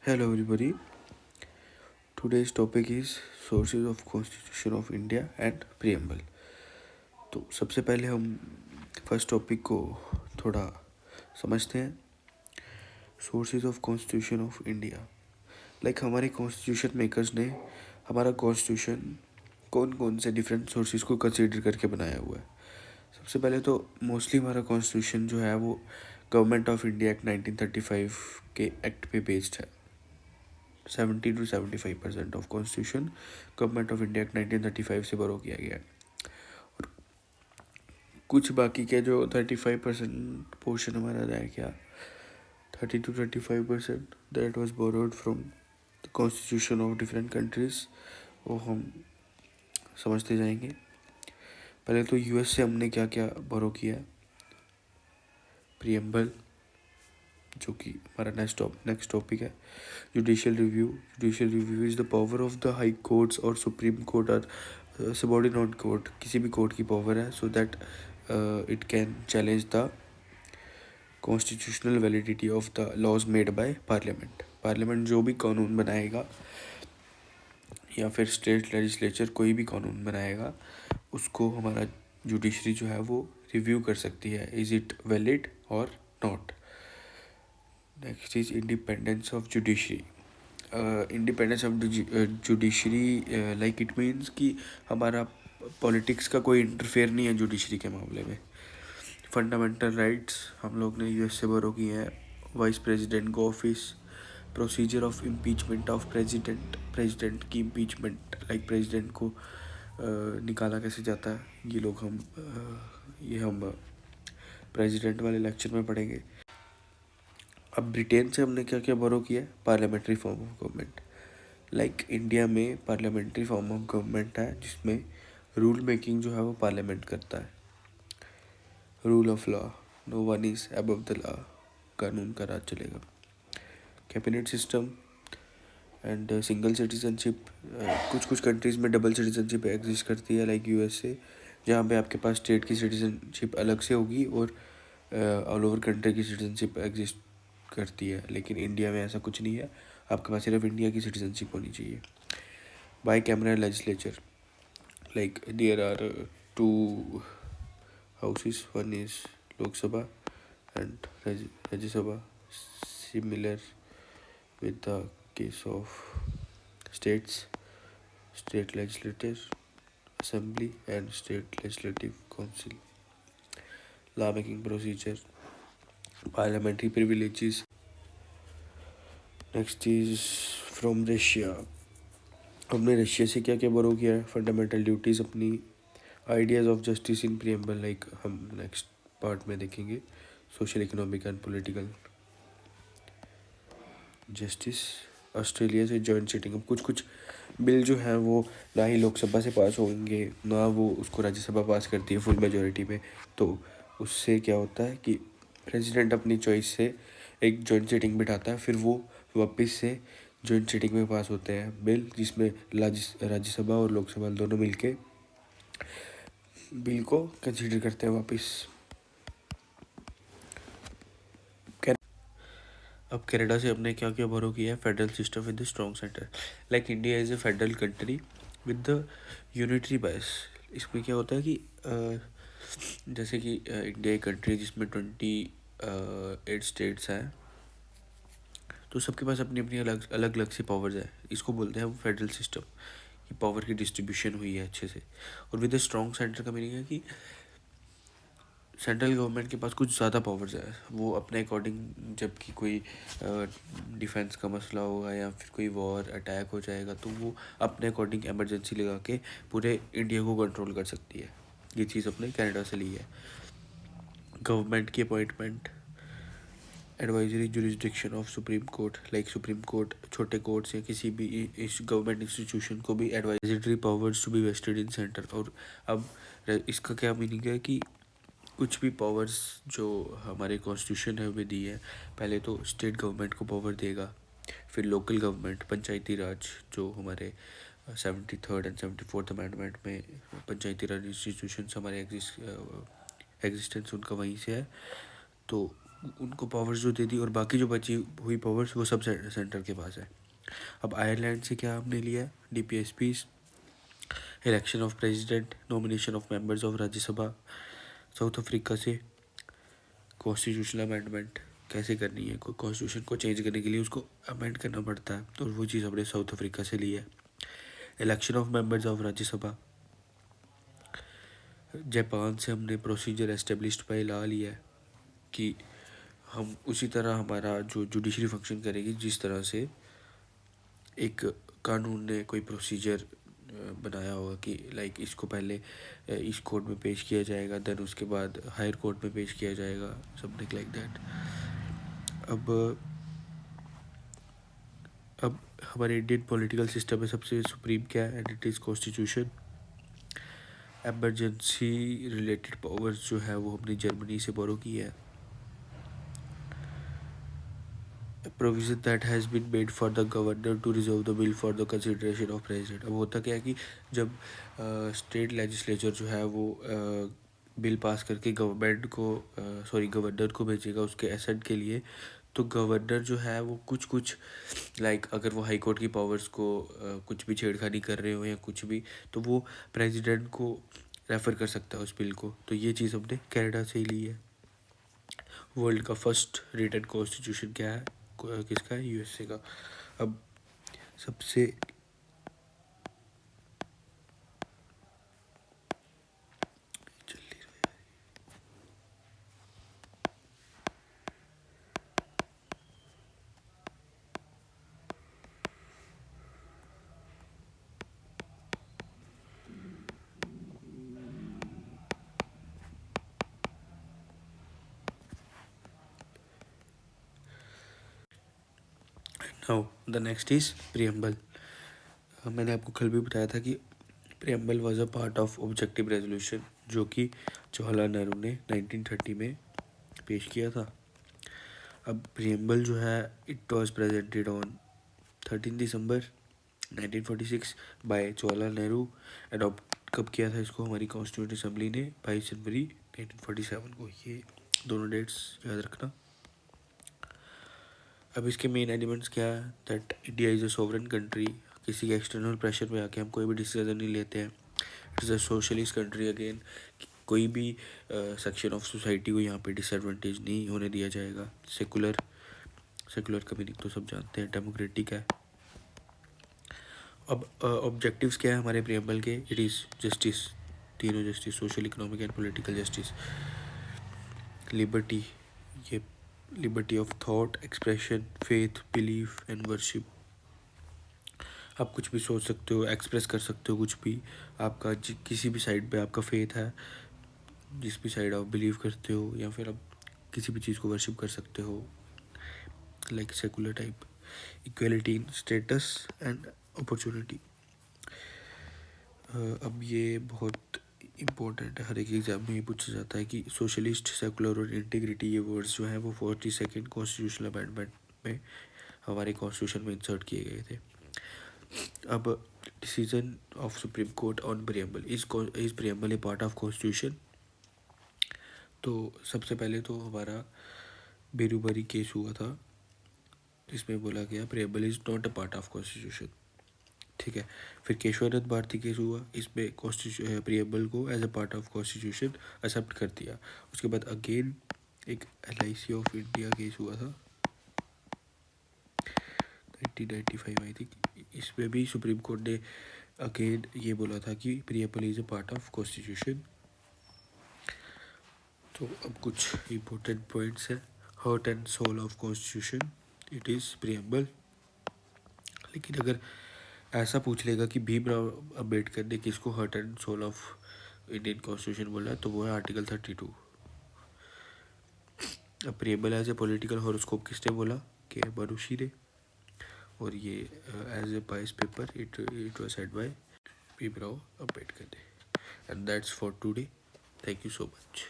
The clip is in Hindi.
Hello everybody. Today's topic is sources of Constitution of India and preamble. तो सबसे पहले हम फर्स्ट टॉपिक को थोड़ा समझते हैं. Sources of constitution of India. Like हमारे कॉन्स्टिट्यूशन मेकर्स ने हमारा कॉन्स्टिट्यूशन कौन कौन से डिफरेंट सोर्सेज को कंसीडर करके बनाया हुआ है. सबसे पहले तो मोस्टली हमारा कॉन्स्टिट्यूशन जो है वो गवर्नमेंट ऑफ इंडिया एक्ट 1935 के एक्ट पे बेस्ड है. 70 to 75% of constitution government of India act 1935 से बोरो किया गया है. और कुछ बाकी के जो 35% पोर्शन हमारा रह गया, 30 to 35% that was borrowed from the constitution of different countries. वो हम समझते जाएंगे. पहले तो यूएस से हमने क्या क्या बोरो किया. प्रीएम्बल, जो कि हमारा नेक्स्ट टॉपिक है. Judicial review is the power of the high courts और सुप्रीम कोर्ट और सबॉर्डिनेट कोर्ट. किसी भी कोर्ट की पावर है so that it can challenge the constitutional validity of the laws made by parliament. Parliament जो भी कानून बनाएगा या फिर स्टेट लेजिस्लेचर कोई भी कानून बनाएगा उसको हमारा जुडिशरी जो है वो रिव्यू कर सकती है. इज़ इट वैलिड और not. Next is independence of judiciary. Independence of judiciary like it means कि हमारा पॉलिटिक्स का कोई इंटरफेयर नहीं है जुडिशरी के मामले में. फंडामेंटल राइट्स हम लोग ने यूएस से बोरो किए हैं. वाइस प्रेसिडेंट को office. Procedure of impeachment of president की इम्पीचमेंट, लाइक प्रेसिडेंट को निकाला कैसे जाता है ये हम प्रेसिडेंट वाले लेक्चर में पढ़ेंगे. अब ब्रिटेन से हमने क्या क्या बोरो किया है. Parliamentary form of government. Like India में पार्लियामेंट्री फॉर्म ऑफ गवर्नमेंट है जिसमें रूल मेकिंग जो है वो पार्लियामेंट करता है. Rule of law, no one is above the law. कानून का राज चलेगा. Cabinet system and single citizenship. कुछ कंट्रीज़ में डबल सिटीजनशिप एग्जिस्ट करती है लाइक यूएसए, जहाँ पे आपके पास स्टेट की सिटीजनशिप अलग से होगी और ऑल ओवर कंट्री की सिटीजनशिप एग्जिस्ट करती है. लेकिन इंडिया में ऐसा कुछ नहीं है. आपके पास सिर्फ इंडिया की सिटीजनशिप होनी चाहिए. Bicameral legislature, like there are two houses. One is Lok Sabha and Rajya Sabha. Similar with the case of states, state legislature assembly and state legislative council. Law making procedure, parliamentary privileges. Next is from Russia. हमने रशिया से क्या क्या बोरो किया है. फंडामेंटल ड्यूटीज़ अपनी. Ideas of justice in preamble, like हम नेक्स्ट पार्ट में देखेंगे. Social, economic and political justice. Australia से जॉइंट सीटिंग. अब कुछ बिल जो हैं वो ना ही लोकसभा से पास होंगे ना वो उसको राज्यसभा पास करती है फुल मेजॉरिटी में. तो उससे क्या होता है कि प्रेसिडेंट अपनी चॉइस से एक जॉइंट सीटिंग बिठाता है, फिर वो वापस से जॉइंट सीटिंग में पास होते हैं बिल, जिसमें राज्यसभा और लोकसभा दोनों मिलके बिल को कंसीडर करते हैं वापस. अब कनाडा से हमने क्या क्या बोरो किया है. Federal system with the strong centre. Like India is a federal country with the unitary बायस. इसमें क्या होता है कि जैसे कि इंडिया एक कंट्री है जिसमें 28 स्टेट्स हैं, तो सबके पास अपनी अपनी अलग अलग सी पावर्स है. इसको बोलते हैं वो फेडरल सिस्टम. कि पावर की डिस्ट्रीब्यूशन हुई है अच्छे से. और विद द स्ट्रॉन्ग सेंटर का मीनिंग है कि सेंट्रल गवर्नमेंट के पास कुछ ज़्यादा पावर्स है. वो अपने अकॉर्डिंग जब कि कोई डिफेंस का मसला होगा या फिर कोई वॉर अटैक हो जाएगा तो वो अपने अकॉर्डिंग एमरजेंसी लगा के पूरे इंडिया को कंट्रोल कर सकती है. ये चीज़ अपने कनाडा से ली है. गवर्नमेंट की appointment. Advisory jurisdiction of supreme court. Like supreme court, छोटे कोर्ट्स या किसी भी गवर्नमेंट इंस्टीट्यूशन को भी advisory powers to be vested in centre. और अब इसका क्या मीनिंग है कि कुछ भी पावर्स जो हमारे कॉन्स्टिट्यूशन है हमें दी है. पहले तो स्टेट गवर्नमेंट को पावर देगा, फिर लोकल गवर्नमेंट, पंचायती राज, जो हमारे 73rd एंड 74th अमेंडमेंट में पंचायती राज इंस्टीट्यूशंस हमारे एग्जिस्टेंस उनका वहीं से है. तो उनको पावर्स जो दे दी, और बाकी जो बची हुई पावर्स वो सब सेंटर के पास है। अब आयरलैंड से क्या हमने लिया? DPSPs, election of president, nomination of members of Rajya Sabha. South Africa से कॉन्स्टिट्यूशनल अमेंडमेंट कैसे करनी है, कोई कॉन्स्टिट्यूशन को चेंज करने के लिए उसको अमेंड करना पड़ता है, तो वो चीज़ हमने साउथ अफ्रीका से ली है। Election of members of Rajya Sabha, Japan से हमने प्रोसीजर एस्टेब्लिश्ड बाय लॉ लिया है कि हम उसी तरह हमारा जो जुडिशरी फंक्शन करेगी, जिस तरह से एक कानून ने कोई प्रोसीजर बनाया होगा कि लाइक इसको पहले इस कोर्ट में पेश किया जाएगा, देन उसके बाद हायर कोर्ट में पेश किया जाएगा, समथिंग लाइक दैट। अब हमारे इंडियन पॉलिटिकल सिस्टम में सबसे सुप्रीम क्या है? And it is constitution. Emergency related powers जो है वो हमने जर्मनी से बोरो की है। Provision that has been made for the governor to reserve the bill for the consideration of president. अब होता क्या है कि जब स्टेट लेजिस्लेचर जो है वो बिल पास करके गवर्नर को भेजेगा उसके एसेंट के लिए, तो गवर्नर जो है वो कुछ लाइक अगर वो हाई कोर्ट की पावर्स को कुछ भी छेड़खानी कर रहे हो या कुछ भी, तो वो प्रेसिडेंट को रेफ़र कर सकता है उस बिल को। तो ये चीज़ हमने कनाडा से ही ली है। वर्ल्ड का फर्स्ट रिटन कॉन्स्टिट्यूशन क्या है? किसका है? USA का। अब सबसे now the next is preamble. मैंने आपको कल भी बताया था कि preamble was a part of objective resolution, जो कि जवाहरलाल नेहरू ने 1930 में पेश किया था। अब प्रियम्बल जो है it was presented on 13 December 1946 by Jawaharlal Nehru. Adopt कब किया था इसको हमारी कॉन्स्टिट्यूंट असेंबली ने? 22 जनवरी 1947 को। ये दोनों डेट्स याद रखना। अब इसके मेन एलिमेंट्स क्या है? That India is a sovereign country. किसी के एक्सटर्नल प्रेशर में आके हम कोई भी डिसीजन नहीं लेते हैं। It is a socialist country again. कोई भी सेक्शन ऑफ सोसाइटी को यहाँ पे डिसएडवांटेज नहीं होने दिया जाएगा। सेकुलर का मीनिंग तो सब जानते हैं, डेमोक्रेटिक है। अब ऑब्जेक्टिव्स क्या है हमारे प्रियम्बल के? इट इज़ जस्टिस, तीनों justice, social, economic and political justice. Liberty, ये liberty of thought, expression, faith, belief and worship. आप कुछ भी सोच सकते हो, एक्सप्रेस कर सकते हो कुछ भी। आपका किसी भी साइड पे आपका फेथ है, जिस भी साइड आप बिलीव करते हो, या फिर आप किसी भी चीज़ को वर्शिप कर सकते हो, like secular type. Equality in status and opportunity. अब ये बहुत इम्पोर्टेंट है, हर एक एग्जाम में ये पूछा जाता है कि सोशलिस्ट, सेकुलर और इंटीग्रिटी, ये वर्ड्स जो हैं वो 42nd कॉन्स्टिट्यूशनल अमेंडमेंट में हमारे कॉन्स्टिट्यूशन में इंसर्ट किए गए थे। अब decision of supreme court on preamble, is preamble A part of constitution? तो सबसे पहले तो हमारा बेरूबरी केस हुआ था, जिसमें बोला गया preamble is not a part of constitution. ठीक है। फिर केशवदत्त भारती केस हुआ, इसमें कॉन्स्टिट्यूशन प्रियम्बल को as a part of constitution accept कर दिया। उसके बाद अगेन एक LIC ऑफ इंडिया केस हुआ था 1995 आई थिंक। इसमें भी सुप्रीम कोर्ट ने अगेन ये बोला था कि preamble is a part of constitution. तो अब कुछ इम्पोर्टेंट पॉइंट्स हैं। Heart and soul of constitution, it is preamble. लेकिन अगर ऐसा पूछ लेगा कि भीमराव अम्बेडकर ने किसको heart and soul of Indian constitution बोला है, तो वो है आर्टिकल 32। अब preamble as a political horoscope किसने बोला? के मनुषी ने। और ये as a peace paper it was said by Bhimrao Ambedkar ने। And that's for today. Thank you so much.